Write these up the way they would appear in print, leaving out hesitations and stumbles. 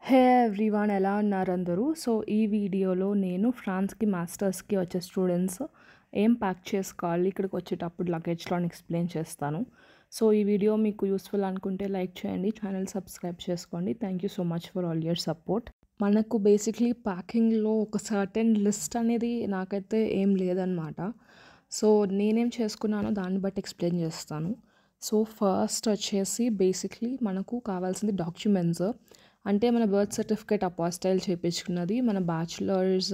హే everyone, ఎలా ఉన్నారు అందరూ? సో ఈ వీడియోలో నేను ఫ్రాన్స్కి మాస్టర్స్కి వచ్చే స్టూడెంట్స్ ఏం ప్యాక్ చేసుకోవాలి ఇక్కడికి వచ్చేటప్పుడు లగేజ్లో అని ఎక్స్ప్లెయిన్ చేస్తాను. సో ఈ వీడియో మీకు యూస్ఫుల్ అనుకుంటే లైక్ చేయండి, ఛానల్ సబ్స్క్రైబ్ చేసుకోండి. Thank you so much for all your support. మనకు బేసిక్లీ ప్యాకింగ్లో ఒక సర్టెన్ లిస్ట్ అనేది నాకైతే ఏం లేదనమాట. సో నేనేం చేసుకున్నానో దాన్ని బట్టి ఎక్స్ప్లెయిన్ చేస్తాను. సో ఫస్ట్ వచ్చేసి బేసిక్లీ మనకు కావాల్సింది డాక్యుమెంట్స్. అంటే మన బర్త్ సర్టిఫికేట్ అపాస్టైల్ చేయించుకున్నది, మన bachelors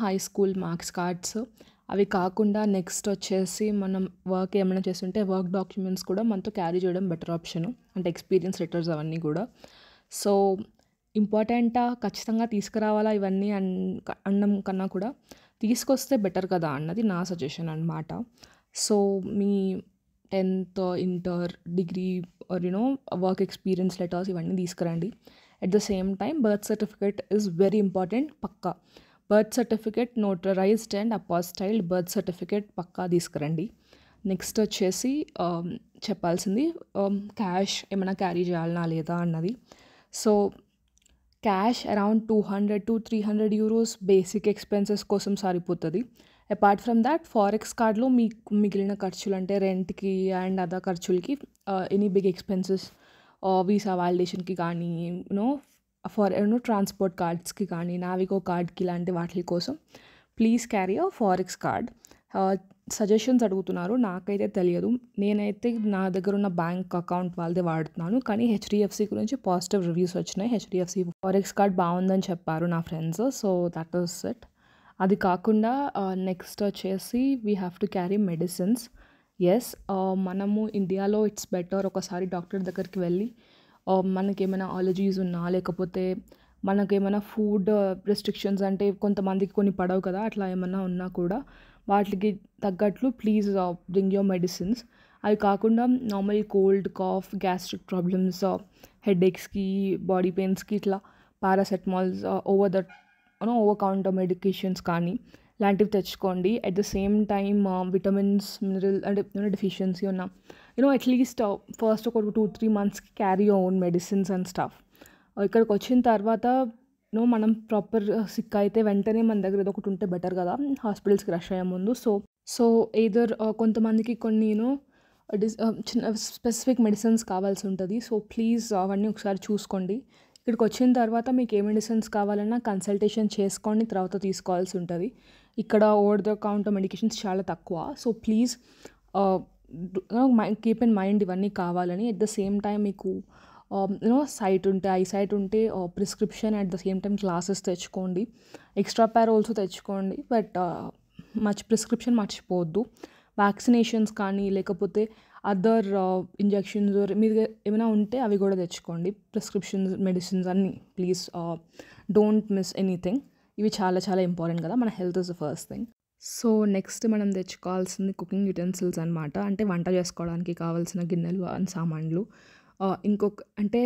high school marks cards. అవి కాకుండా నెక్స్ట్ వచ్చేసి మనం వర్క్ ఏమైనా చేస్తుంటే వర్క్ డాక్యుమెంట్స్ కూడా మనతో క్యారీ చేయడం బెటర్ ఆప్షన్. అంటే ఎక్స్పీరియన్స్ లెటర్స్ అవన్నీ కూడా. సో ఇంపార్టెంటా, ఖచ్చితంగా తీసుకురావాలా ఇవన్నీ అనడం కన్నా కూడా తీసుకొస్తే బెటర్ కదా అన్నది నా సజెషన్ అనమాట. సో మీ 10th inter degree or work experience letters ఇవన్నీ తీసుకురండి. At the same time birth certificate is very important. పక్కా birth certificate, notarized and apostilled birth certificate పక్కా తీసుకురండి. నెక్స్ట్ వచ్చేసి చెప్పాల్సింది క్యాష్ ఏమైనా క్యారీ చేయాలనా లేదా అన్నది. So cash around 200 to 300 euros basic expenses కోసం సరిపోతుంది. అపార్ట్ ఫ్రమ్ దాట్ ఫారెక్స్ కార్డ్లో మీకు మిగిలిన ఖర్చులు అంటే రెంట్కి అండ్ అదర్ ఖర్చులకి ఎనీ బిగ్ ఎక్స్పెన్సెస్, వీసా వాలిడేషన్కి కానీ ఫర్ ట్రాన్స్పోర్ట్ కార్డ్స్కి కానీ నావిగో కార్డ్కి ఇలాంటి వాటి కోసం please carry a forex card. Suggestions అడుగుతున్నారు, నాకైతే తెలియదు. నేనైతే నా దగ్గర ఉన్న బ్యాంక్ అకౌంట్ వాళ్ళదే వాడుతున్నాను, కానీ హెచ్డిఎఫ్సి గురించి పాజిటివ్ రివ్యూస్ వచ్చినాయి. హెచ్డిఎఫ్సి ఫారెక్స్ కార్డ్ బాగుందని చెప్పారు నా friends. So that is it. అది కాకుండా నెక్స్ట్ వచ్చేసి we have to carry medicines. Yes, మనము ఇండియాలో ఇట్స్ బెటర్ ఒకసారి డాక్టర్ దగ్గరికి వెళ్ళి మనకేమైనా అలర్జీస్ ఉన్నా, లేకపోతే మనకేమైనా ఫుడ్ రెస్ట్రిక్షన్స్ అంటే కొంతమందికి కొన్ని పడవు కదా, అట్లా ఏమైనా ఉన్నా కూడా వాటికి తగ్గట్లు ప్లీజ్ బ్రింగ్ యువర్ మెడిసిన్స్. అవి కాకుండా normal cold, cough, gastric problems, హెడేక్స్కి, బాడీ పెయిన్స్కి ఇట్లా పారాసెటమాల్స్, ఓవర్ కౌంటర్ మెడికేషన్స్ కానీ ఇలాంటివి తెచ్చుకోండి. At the same time vitamins, mineral అంటే డెఫిషియన్సీ ఉన్న అట్లీస్ట్ ఫస్ట్ ఒక 2-3 monthsకి carry your own medicines and stuff. ఇక్కడికి వచ్చిన తర్వాత మనం ప్రాపర్ సిక్ అయితే వెంటనే మన దగ్గర ఏదో ఒకటి ఉంటే బెటర్ కదా హాస్పిటల్స్కి రష్ అయ్యే ముందు. సో ఎయిదర్ కొంతమందికి కొన్ని చిన్న స్పెసిఫిక్ మెడిసిన్స్ కావాల్సి ఉంటుంది. సో ప్లీజ్ అవన్నీ ఒకసారి చూసుకోండి. ఇక్కడికి వచ్చిన తర్వాత మీకు ఏ మెడిసిన్స్ కావాలన్నా కన్సల్టేషన్ చేసుకోండి, తర్వాత తీసుకోవాల్సి ఉంటుంది. ఇక్కడ ఓవర్ ద కౌంటర్ మెడికేషన్స్ చాలా తక్కువ. So please keep in mind ఇవన్నీ కావాలని. ఎట్ ద సేమ్ టైం మీకు సైట్ ఉంటే ఐసైట్ ఉంటే prescription, at the same time glasses తెచ్చుకోండి. ఎక్స్ట్రా పేర్ ఆల్సో తెచ్చుకోండి, బట్ ప్రిస్క్రిప్షన్ మర్చిపోవద్దు. వ్యాక్సినేషన్స్ కానీ లేకపోతే అదర్ ఇంజెక్షన్స్ మీరు ఏమైనా ఉంటే అవి కూడా తెచ్చుకోండి. ప్రిస్క్రిప్షన్స్, మెడిసిన్స్ అన్నీ ప్లీజ్ డోంట్ మిస్ ఎనీథింగ్. ఇవి చాలా చాలా ఇంపార్టెంట్ కదా, మన health is the first thing. So next మనం తెచ్చుకోవాల్సింది కుకింగ్ యుటెన్సిల్స్ అనమాట. అంటే వంట చేసుకోవడానికి కావాల్సిన గిన్నెలు అండ్ సామాన్లు. ఇంకొక అంటే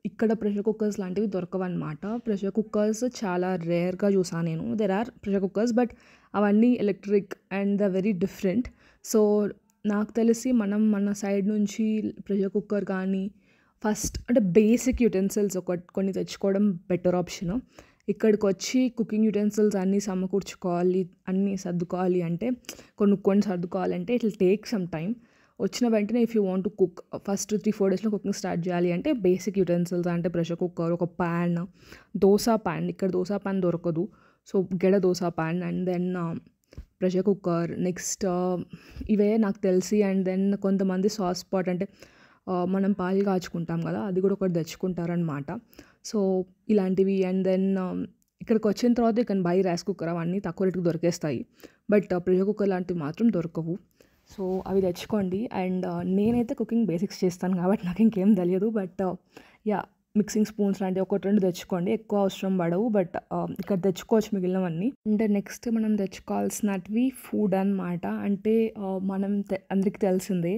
ఇక్కడ ప్రెషర్ కుక్కర్స్ లాంటివి దొరకవన్నమాట. ప్రెషర్ కుక్కర్స్ చాలా రేర్గా చూసాను నేను. There are pressure cookers, but అవన్నీ electric and the very different. So నాకు తెలిసి మనం మన సైడ్ నుంచి ప్రెషర్ కుక్కర్ కానీ ఫస్ట్ అంటే బేసిక్ యుటెన్సిల్స్ కొన్ని తెచ్చుకోవడం బెటర్ ఆప్షన్. ఇక్కడికి వచ్చి కుకింగ్ యుటెన్సిల్స్ అన్నీ సమకూర్చుకోవాలి, అన్నీ సర్దుకోవాలి అంటే కొనుక్కొని సర్దుకోవాలంటే it will take some time. వచ్చిన వెంటనే if you want to cook first 3-4 డేస్లో కుకింగ్ స్టార్ట్ చేయాలి అంటే బేసిక్ యుటెన్సిల్స్ అంటే ప్రెషర్ కుక్కర్, ఒక ప్యాన్, దోశ ప్యాన్. ఇక్కడ దోశ ప్యాన్ దొరకదు, సో గెడ dosa pan, and then pressure cooker. Next ఇవే నాకు తెలిసి. అండ్ దెన్ కొంతమంది సాస్ పాట్ అంటే మనం పాలు కాచుకుంటాం కదా, అది కూడా ఒకటి తెచ్చుకుంటారనమాట. సో ఇలాంటివి. అండ్ దెన్ ఇక్కడికి వచ్చిన తర్వాత you can by rice cooker, అవన్నీ తక్కువ రేటుకి దొరికేస్తాయి, బట్ ప్రెషర్ కుక్కర్ లాంటివి మాత్రం దొరకవు. సో అవి తెచ్చుకోండి. అండ్ నేనైతే కుకింగ్ బేసిక్స్ చేస్తాను కాబట్టి నాకు ఇంకేం తెలియదు, బట్ యా మిక్సింగ్ స్పూన్స్ లాంటివి 1-2 తెచ్చుకోండి, ఎక్కువ అవసరం పడవు, బట్ ఇక్కడ తెచ్చుకోవచ్చు మిగిలినవన్నీ. అండ్ నెక్స్ట్ మనం తెచ్చుకోవాల్సినవి ఫుడ్ అనమాట. అంటే మనం అందరికీ తెలిసిందే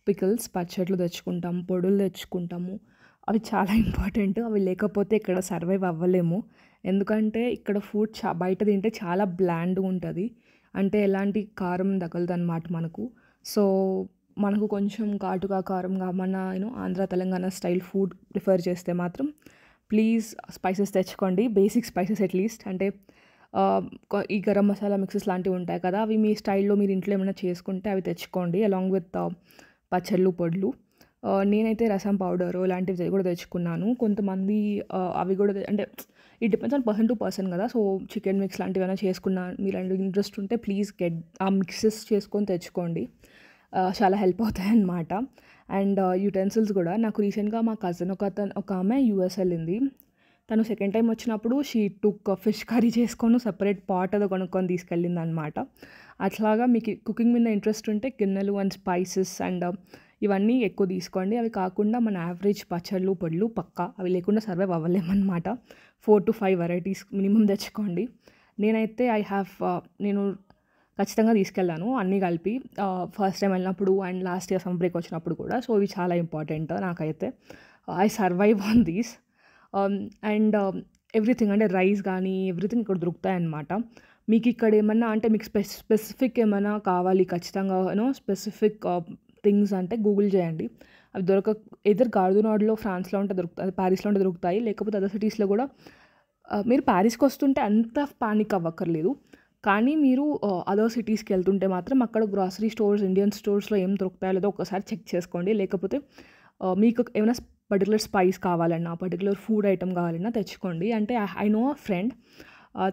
పికిల్స్, పచ్చళ్ళు తెచ్చుకుంటాం, పొడులు తెచ్చుకుంటాము. అవి చాలా ఇంపార్టెంట్. అవి లేకపోతే ఇక్కడ సర్వైవ్ అవ్వలేము. ఎందుకంటే ఇక్కడ ఫుడ్ బయట తింటే చాలా బ్లాండ్గా ఉంటుంది, అంటే ఎలాంటి కారం తగలదు అనమాట మనకు. సో మనకు కొంచెం ఘాటుగా కారంగా మన Andhra Telangana style food prefer చేస్తే మాత్రం ప్లీజ్ స్పైసెస్ తెచ్చుకోండి, బేసిక్ స్పైసెస్ అట్లీస్ట్. అంటే ఈ గరం మసాలా మిక్సెస్ లాంటివి ఉంటాయి కదా, అవి మీ స్టైల్లో మీరు ఇంట్లో ఏమైనా చేసుకుంటే అవి తెచ్చుకోండి అలాంగ్ విత్ పచ్చళ్ళు పొడులు. నేనైతే రసం పౌడరు ఇలాంటివి కూడా తెచ్చుకున్నాను. కొంతమంది అవి కూడా అంటే it depends on person to person కదా. సో చికెన్ మిక్స్ లాంటివి ఏమైనా చేసుకున్నా మీరు ఇంట్రెస్ట్ ఉంటే ప్లీజ్ గెట్ ఆ మిక్సెస్ చేసుకొని తెచ్చుకోండి. చాలా హెల్ప్ అవుతాయి అన్నమాట. అండ్ యుటెన్సిల్స్ కూడా నాకు రీసెంట్గా మా కజిన్ ఒక ఆమె యూఎస్ వెళ్ళింది. తను సెకండ్ టైం వచ్చినప్పుడు షీ టుక్ ఫిష్ కర్రీ చేసుకొని సపరేట్ పాట్ ఏదో కొనుక్కొని తీసుకెళ్ళింది అనమాట. అట్లాగా మీకు కుకింగ్ మీద ఇంట్రెస్ట్ ఉంటే గిన్నెలు అండ్ స్పైసెస్ అండ్ ఇవన్నీ ఎక్కువ తీసుకోండి. అవి కాకుండా మన యావరేజ్ పచ్చళ్ళు పొడులు పక్కా అవి లేకుండా సర్వైవ్ అవ్వలేమన్నమాట. 4 to 5 వెరైటీస్ మినిమం తెచ్చుకోండి. నేనైతే నేను ఖచ్చితంగా తీసుకెళ్ళాను అన్నీ కలిపి. ఫస్ట్ టైం వెళ్ళినప్పుడు and last year summer break వచ్చినప్పుడు కూడా. సో ఇవి చాలా ఇంపార్టెంట్ నాకైతే. I survive on these. And everything అంటే రైస్ కానీ ఎవ్రీథింగ్ ఇక్కడ దొరుకుతాయన్నమాట. మీకు ఇక్కడ ఏమన్నా అంటే మీకు స్పెసిఫిక్ ఏమైనా కావాలి ఖచ్చితంగా స్పెసిఫిక్ థింగ్స్ అంటే గూగుల్ చేయండి. అవి ఎదర్ గార్డునాడ్లో ఫ్రాన్స్లో ఉంటే దొరుకుతాయి, ప్యారిస్లో ఉంటే దొరుకుతాయి, లేకపోతే అదర్ సిటీస్లో కూడా. మీరు ప్యారిస్కి వస్తుంటే అంత పానిక్ అవ్వక్కర్లేదు, కానీ మీరు అదర్ సిటీస్కి వెళ్తుంటే మాత్రం అక్కడ గ్రాసరీ స్టోర్స్ ఇండియన్ స్టోర్స్లో ఏం దొరుకుతాయో లేదో ఒకసారి చెక్ చేసుకోండి. లేకపోతే మీకు ఏమైనా పర్టికులర్ స్పైస్ కావాలన్నా పర్టికులర్ ఫుడ్ ఐటమ్ కావాలన్నా తెచ్చుకోండి. అంటే ఐ నో అ ఫ్రెండ్,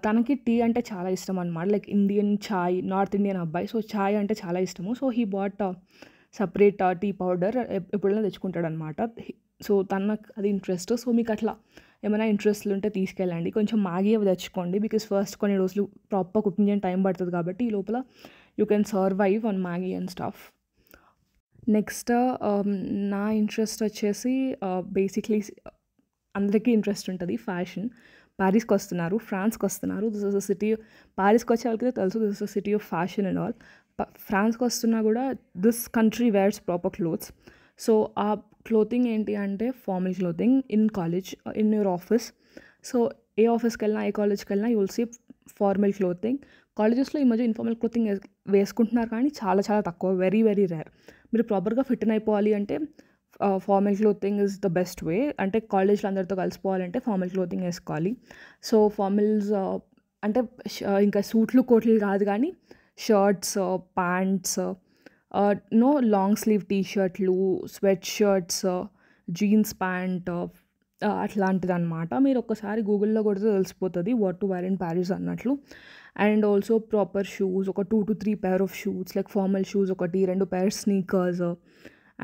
తనకి టీ అంటే చాలా ఇష్టం అనమాట. Like Indian chai, north Indian అబ్బాయి, సో చాయ్ అంటే చాలా ఇష్టము. So he bought separate tea powder ఎప్పుడైనా తెచ్చుకుంటాడు అనమాట. సో తనకు అది ఇంట్రెస్ట్. సో మీకు అట్లా ఏమైనా ఇంట్రెస్ట్లు ఉంటే తీసుకెళ్ళండి. కొంచెం మ్యాగీ అవి తెచ్చుకోండి, బికాస్ ఫస్ట్ కొన్ని రోజులు ప్రాపర్ కుకింగ్ చేయడానికి టైం పడుతుంది కాబట్టి ఈ లోపల you can survive on Maggi and stuff. Next నా ఇంట్రెస్ట్ వచ్చేసి బేసిక్లీ అందరికీ ఇంట్రెస్ట్ ఉంటుంది ఫ్యాషన్. ప్యారిస్కి వస్తున్నారు, ఫ్రాన్స్కి వస్తున్నారు. This is a city. ప్యారిస్కి వచ్చే వాళ్ళకి తెలుసు this is a city of fashion and all. ఫ్రాన్స్కి వస్తున్నా కూడా this country wears proper clothes. So ఆ క్లోతింగ్ ఏంటి అంటే formal clothing in college, in your office. So ఏ ఆఫీస్కి వెళ్ళినా ఏ కాలేజ్కి వెళ్ళినా you will see formal clothing. కాలేజెస్లో ఈ మధ్య ఇన్ఫార్మల్ క్లోతింగ్ వేసుకుంటున్నారు, కానీ చాలా చాలా తక్కువ, వెరీ వెరీ రేర్. మీరు ప్రాపర్గా ఫిట్ అయిపోవాలి అంటే formal clothing is the best way. అంటే కాలేజ్లో అందరితో కలిసిపోవాలంటే ఫార్మల్ క్లోతింగ్ వేసుకోవాలి. సో ఫార్మల్స్ అంటే ఇంకా సూట్లు కోట్లు కాదు, కానీ షర్ట్స్, ప్యాంట్స్, లాంగ్ స్లీవ్ టీషర్ట్లు, స్వెట్ షర్ట్స్, జీన్స్ ప్యాంట్, అట్లాంటిది అనమాట. మీరు ఒక్కసారి గూగుల్లో కొడితే తెలిసిపోతుంది what to wear in Paris అన్నట్లు. అండ్ ఆల్సో ప్రాపర్ షూస్, ఒక 2 to 3 pair of shoes, like formal shoes 1-2 pairs sneakers.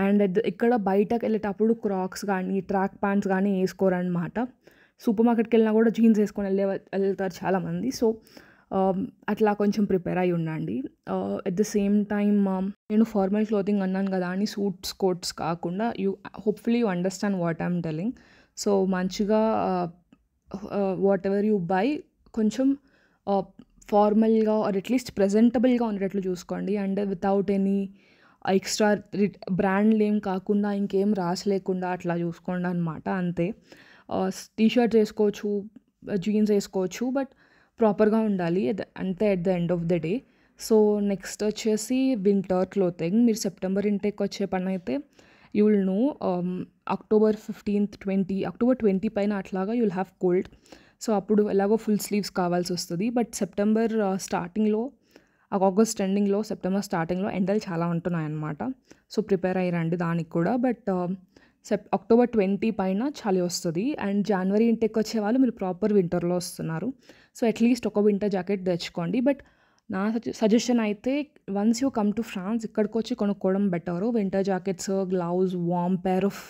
And ఇక్కడ బయటకు వెళ్ళేటప్పుడు క్రాక్స్ కానీ ట్రాక్ ప్యాంట్స్ కానీ వేసుకోరనమాట. సూపర్ మార్కెట్కి వెళ్ళినా కూడా జీన్స్ వేసుకొని వెళ్తారు చాలామంది. సో అట్లా కొంచెం ప్రిపేర్ అయి ఉండండి. ఎట్ ద సేమ్ టైమ్ నేను ఫార్మల్ క్లోతింగ్ అన్నాను కదా అని సూట్స్ కోట్స్ కాకుండా hopefully you understand what I'm telling. So మంచిగా వాట్ ఎవర్ యూ బై కొంచెం ఫార్మల్గా ఆర్ అట్లీస్ట్ ప్రెజెంటబుల్గా ఉండేటట్లు చూసుకోండి. అండ్ వితౌట్ ఎనీ ఎక్స్ట్రా బ్రాండ్లు ఏం కాకుండా ఇంకేం రాసలేకుండా అట్లా చూసుకోండి అనమాట. అంతే. టీషర్ట్స్ వేసుకోవచ్చు, జీన్స్ వేసుకోవచ్చు, బట్ ప్రాపర్గా ఉండాలి అంతే at the end of the day. So next వచ్చేసి వింటర్ క్లోతింగ్. మీరు సెప్టెంబర్ ఇంటేక్ వచ్చే పని అయితే you will know October 15th 20 పైన అట్లాగా you will have cold. So అప్పుడు ఎలాగో ఫుల్ స్లీవ్స్ కావాల్సి వస్తుంది. బట్ సెప్టెంబర్ స్టార్టింగ్లో, ఆగస్ట్ ఎండింగ్లో, సెప్టెంబర్ స్టార్టింగ్లో ఎండలు చాలా ఉంటున్నాయి అన్నమాట. సో ప్రిపేర్ అయ్యారండి దానికి కూడా. బట్ అక్టోబర్ 20 పైన చలి వస్తుంది. అండ్ జనవరి ఇంటేక్ వచ్చే వాళ్ళు మీరు ప్రాపర్ వింటర్లో వస్తున్నారు. సో అట్లీస్ట్ ఒక వింటర్ జాకెట్ తెచ్చుకోండి. బట్ నా సజెషన్ అయితే once you come to France ఇక్కడికి వచ్చి కొనుక్కోవడం better. Winter jackets, gloves, warm pair of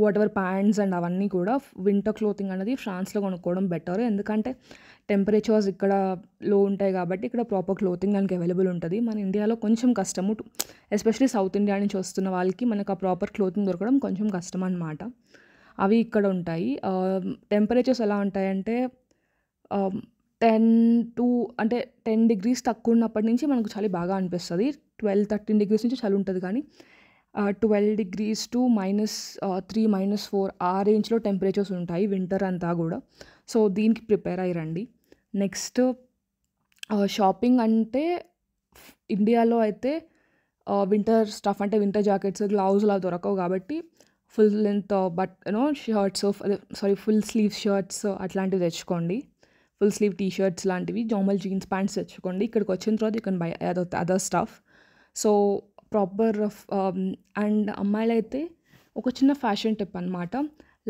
whatever pants and అవన్నీ కూడా వింటర్ క్లోతింగ్ అనేది ఫ్రాన్స్లో కొనుక్కోవడం బెటర్. ఎందుకంటే టెంపరేచర్స్ ఇక్కడ లో ఉంటాయి కాబట్టి ఇక్కడ ప్రాపర్ క్లోతింగ్ దానికి అవైలబుల్ ఉంటుంది. మన ఇండియాలో కొంచెం కష్టము, ఎస్పెషలీ సౌత్ ఇండియా నుంచి వస్తున్న వాళ్ళకి మనకు ఆ ప్రాపర్ క్లోతింగ్ దొరకడం కొంచెం కష్టం అన్నమాట. అవి ఇక్కడ ఉంటాయి. టెంపరేచర్స్ ఎలా ఉంటాయంటే 10 degrees తక్కువ ఉన్నప్పటి నుంచి మనకు చలి బాగా అనిపిస్తుంది. 12-13 degrees నుంచి చలి ఉంటుంది, కానీ 12 degrees to -3, -4 ఆ రేంజ్లో టెంపరేచర్స్ ఉంటాయి వింటర్ అంతా కూడా. సో దీనికి ప్రిపేర్ అయ్యండి. నెక్స్ట్ షాపింగ్ అంటే ఇండియాలో అయితే వింటర్ స్టఫ్ అంటే వింటర్ జాకెట్స్, గ్లౌజ్ అలా దొరకవు కాబట్టి full length shirts full sleeve shirts అట్లాంటివి తెచ్చుకోండి. ఫుల్ స్లీవ్ టీ షర్ట్స్ లాంటివి, నార్మల్ జీన్స్ ప్యాంట్స్ తెచ్చుకోండి. ఇక్కడికి వచ్చిన తర్వాత you can buy other stuff. So proper and అమ్మాయిలైతే ఒక చిన్న ఫ్యాషన్ టిప్ అనమాట.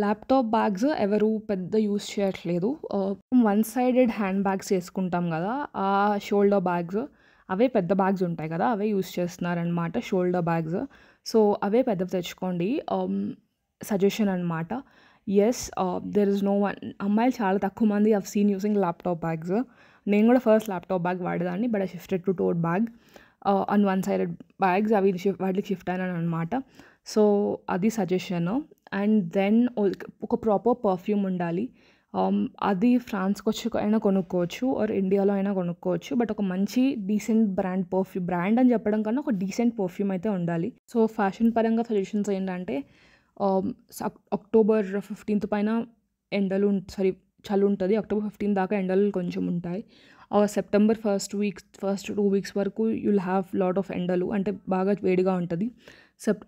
ల్యాప్టాప్ బ్యాగ్స్ ఎవరు పెద్ద యూజ్ చేయట్లేదు. వన్ సైడెడ్ హ్యాండ్ బ్యాగ్స్ వేసుకుంటాం కదా, ఆ షోల్డర్ బ్యాగ్స్ అవే పెద్ద బ్యాగ్స్ ఉంటాయి కదా, అవే యూజ్ చేస్తున్నారనమాట షోల్డర్ బ్యాగ్స్. సో అవే పెద్దవి తెచ్చుకోండి. సజెషన్ అనమాట. Yes, there is no one. అమ్మాయిలు చాలా తక్కువ మంది I've seen using laptop bags. నేను కూడా ఫస్ట్ ల్యాప్టాప్ బ్యాగ్ వాడేదాన్ని, but I shifted to tote bag and one sided bags. వాటికి షిఫ్ట్ అయినాను అనమాట. సో అది సజెషన్. అండ్ దెన్ ఒక ప్రాపర్ పర్ఫ్యూమ్ ఉండాలి. అది ఫ్రాన్స్కి వచ్చి అయినా కొనుక్కోవచ్చు ఆర్ ఇండియాలో అయినా కొనుక్కోవచ్చు. బట్ ఒక మంచి డీసెంట్ బ్రాండ్ అని చెప్పడం కన్నా ఒక డీసెంట్ పర్ఫ్యూమ్ అయితే ఉండాలి. సో ఫ్యాషన్ పరంగా సజెషన్స్ ఏంటంటే, October 15th పైన చలి ఉంటుంది. October 15 దాకా ఎండలు కొంచెం ఉంటాయి. September ఫస్ట్ 2 వీక్స్ వరకు యుల్ హ్యావ్ లాట్ ఆఫ్ ఎండలు, అంటే బాగా వేడిగా ఉంటుంది.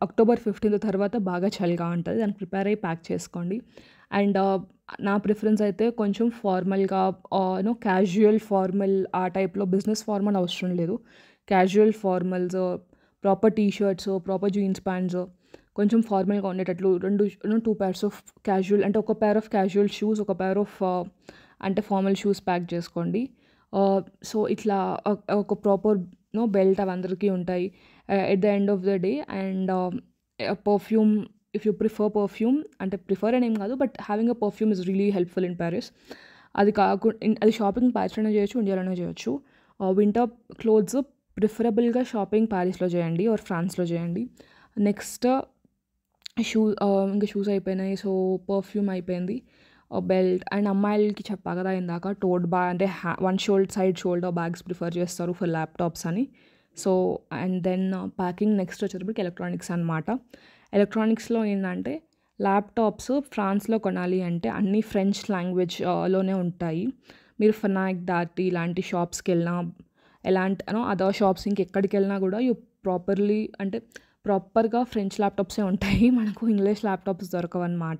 October 15 తర్వాత బాగా చలిగా ఉంటుంది. దానికి ప్రిపేర్ అయ్యి ప్యాక్ చేసుకోండి. అండ్ నా ప్రిఫరెన్స్ అయితే కొంచెం ఫార్మల్గా, క్యాజువల్ ఫార్మల్ ఆ టైప్లో, బిజినెస్ ఫార్మల్ అవసరం లేదు. Casual formals, proper T shirts, proper jeans pants, కొంచెం ఫార్మల్గా ఉండేటట్లు 2 pairs ఆఫ్ క్యాజువల్, అంటే ఒక పేర్ ఆఫ్ క్యాజువల్ షూస్, ఒక పేర్ ఆఫ్ అంటే ఫార్మల్ షూస్ ప్యాక్ చేసుకోండి. సో ఇట్లా ఒక ప్రాపర్ బెల్ట్ అవి అందరికీ ఉంటాయి at the end of the day. And perfume, if you prefer perfume, అంటే ప్రిఫర్ అని ఏం కాదు, but having a perfume is really helpful in Paris. అది షాపింగ్ ప్యారిస్లోనే చేయొచ్చు, ఇండియాలోనే చేయొచ్చు. వింటర్ క్లోత్స్ ప్రిఫరబుల్గా షాపింగ్ ప్యారిస్లో చేయండి ఆర్ ఫ్రాన్స్లో చేయండి. నెక్స్ట్ ఇంకా షూస్ అయిపోయినాయి. సో పర్ఫ్యూమ్ అయిపోయింది, బెల్ట్. అండ్ అమ్మాయిలకి చెప్పా కదా ఇందాక, టోట్ బ్యాగ్ అంటే వన్ షోల్డర్ బ్యాగ్స్ ప్రిఫర్ చేస్తారు ఫర్ ల్యాప్టాప్స్ అని. So and then packing. Next వచ్చేటప్పటికి ఎలక్ట్రానిక్స్ అనమాట. ఎలక్ట్రానిక్స్లో ఏంటంటే, ల్యాప్టాప్స్ ఫ్రాన్స్లో కొనాలి అంటే అన్నీ ఫ్రెంచ్ లాంగ్వేజ్లోనే ఉంటాయి. మీరు ఫనాక్, దాటి ఇలాంటి షాప్స్కి వెళ్ళినా, అదర్ షాప్స్ ఇంకెక్కడికి వెళ్ళినా కూడా ప్రాపర్గా ఫ్రెంచ్ ల్యాప్టాప్సే ఉంటాయి. మనకు ఇంగ్లీష్ ల్యాప్టాప్స్ దొరకవన్నమాట.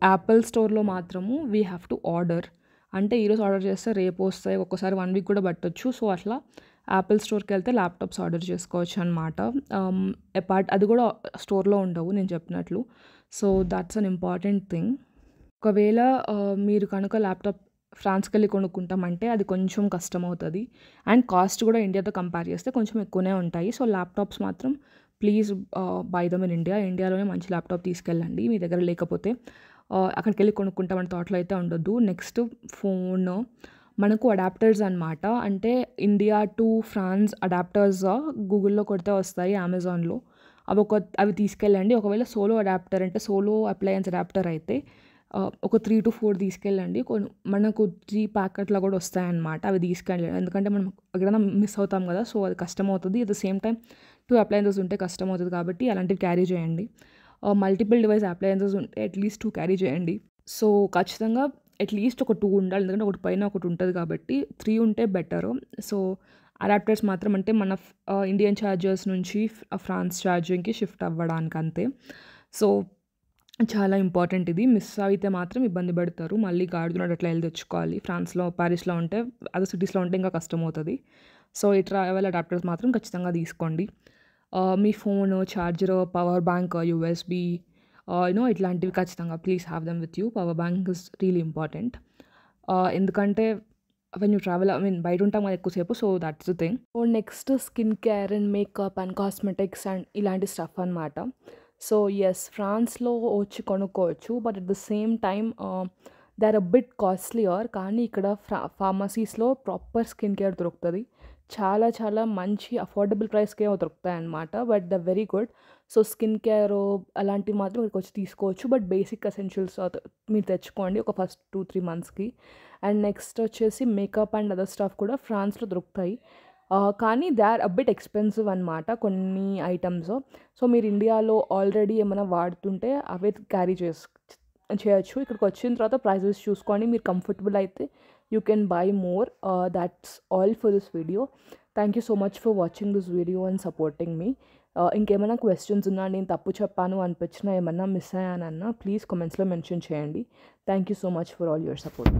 యాపిల్ స్టోర్లో మాత్రము వీ హ్యావ్ టు ఆర్డర్. అంటే ఈరోజు ఆర్డర్ చేస్తే రేపు వస్తాయి, ఒక్కోసారి 1 వీక్ కూడా పట్టొచ్చు. సో అట్లా యాపిల్ స్టోర్కి వెళ్తే ల్యాప్టాప్స్ ఆర్డర్ చేసుకోవచ్చు అనమాట. అది కూడా స్టోర్లో ఉండవు నేను చెప్పినట్లు. So that's an important thing. ఒకవేళ మీరు కనుక ల్యాప్టాప్ ఫ్రాన్స్కి వెళ్ళి కొనుక్కుంటామంటే అది కొంచెం కష్టమవుతుంది. అండ్ కాస్ట్ కూడా ఇండియాతో కంపేర్ చేస్తే కొంచెం ఎక్కువనే ఉంటాయి. సో ల్యాప్టాప్స్ మాత్రం please by them in India. ఇండియాలోనే మంచి ల్యాప్టాప్ తీసుకెళ్ళండి. మీ దగ్గర లేకపోతే అక్కడికి వెళ్ళి కొనుక్కుంటామని థాట్లో అయితే ఉండొద్దు. నెక్స్ట్ ఫోన్, మనకు అడాప్టర్స్ అనమాట. అంటే ఇండియా టు ఫ్రాన్స్ అడాప్టర్స్ గూగుల్లో కొడితే వస్తాయి, అమెజాన్లో. అవి తీసుకెళ్ళండి. ఒకవేళ సోలో అడాప్టర్, అంటే సోలో అప్లయన్స్ అడాప్టర్ అయితే ఒక 3 to 4 తీసుకెళ్ళండి. మనకు 3 ప్యాకెట్లా కూడా వస్తాయన్నమాట. అవి తీసుకెళ్ళండి, ఎందుకంటే మనం ఎక్కడైనా మిస్ అవుతాం కదా. సో అది కష్టమవుతుంది. At the same time 2 appliances ఉంటే కష్టమవుతుంది, కాబట్టి అలాంటివి క్యారీ చేయండి. మల్టిపుల్ డివైస్ అప్లయన్సెస్ ఉంటే అట్లీస్ట్ 2 క్యారీ చేయండి. సో ఖచ్చితంగా అట్లీస్ట్ ఒక 2 ఉండాలి, ఎందుకంటే ఒకటి పైన ఒకటి ఉంటుంది కాబట్టి 3 ఉంటే బెటరు. సో అడాప్టర్స్ మాత్రం అంటే మన ఇండియన్ ఛార్జర్స్ నుంచి ఫ్రాన్స్ ఛార్జింగ్కి షిఫ్ట్ అవ్వడానికి అంతే. సో చాలా ఇంపార్టెంట్ ఇది. మిస్ అయితే మాత్రం ఇబ్బంది పడతారు. మళ్ళీ గాడుతున్నాడు అట్లా వెళ్ళి తెచ్చుకోవాలి. ఫ్రాన్స్లో, ప్యారిస్లో ఉంటే, అదర్ సిటీస్లో ఉంటే ఇంకా కష్టమవుతుంది. సో ఈ ట్రావెల్ అడాప్టర్స్ మాత్రం ఖచ్చితంగా తీసుకోండి. మీ phone, charger, power bank, USB, ఇట్లాంటివి ఖచ్చితంగా please have them with you. Power bank is really important. ఎందుకంటే వెన్ యూ ట్రావెల్, బయట ఉంటాం కదా ఎక్కువసేపు. So that's the thing. So next skin care and makeup and cosmetics and ఇలాంటి stuff అనమాట. So yes, ఫ్రాన్స్లో వచ్చి కొనుక్కోవచ్చు, but at the same time they are a bit costlier. కానీ ఇక్కడ ఫార్మసీస్లో ప్రాపర్ స్కిన్ కేర్ దొరుకుతుంది. చాలా చాలా మంచి అఫోర్డబుల్ ప్రైస్కే దొరుకుతాయి అన్నమాట. But the very good. So skin care అలాంటివి మాత్రం ఇక్కడికి వచ్చి తీసుకోవచ్చు. బట్ బేసిక్ ఎసెన్షియల్స్ మీరు తెచ్చుకోండి ఒక ఫస్ట్ 2-3 monthsకి. అండ్ నెక్స్ట్ వచ్చేసి మేకప్ అండ్ అదర్ స్టఫ్ కూడా ఫ్రాన్స్లో దొరుకుతాయి. కానీ they are a bit expensive అనమాట కొన్ని ఐటమ్స్. సో మీరు ఇండియాలో ఆల్రెడీ ఏమైనా వాడుతుంటే అవే క్యారీ చేయొచ్చు. ఇక్కడికి వచ్చిన తర్వాత ప్రైజెస్ చూసుకొని మీరు కంఫర్టబుల్ అయితే you can buy more. That's all for this video. Thank you so much for watching this video and supporting me. ఇంకేమైనా క్వెషన్స్ ఉన్నా, నేను తప్పు చెప్పాను అనిపించినా, ఏమన్నా మిస్ అయ్యానన్నా ప్లీజ్ కామెంట్స్లో మెన్షన్ చేయండి. Thank you so much for all your support.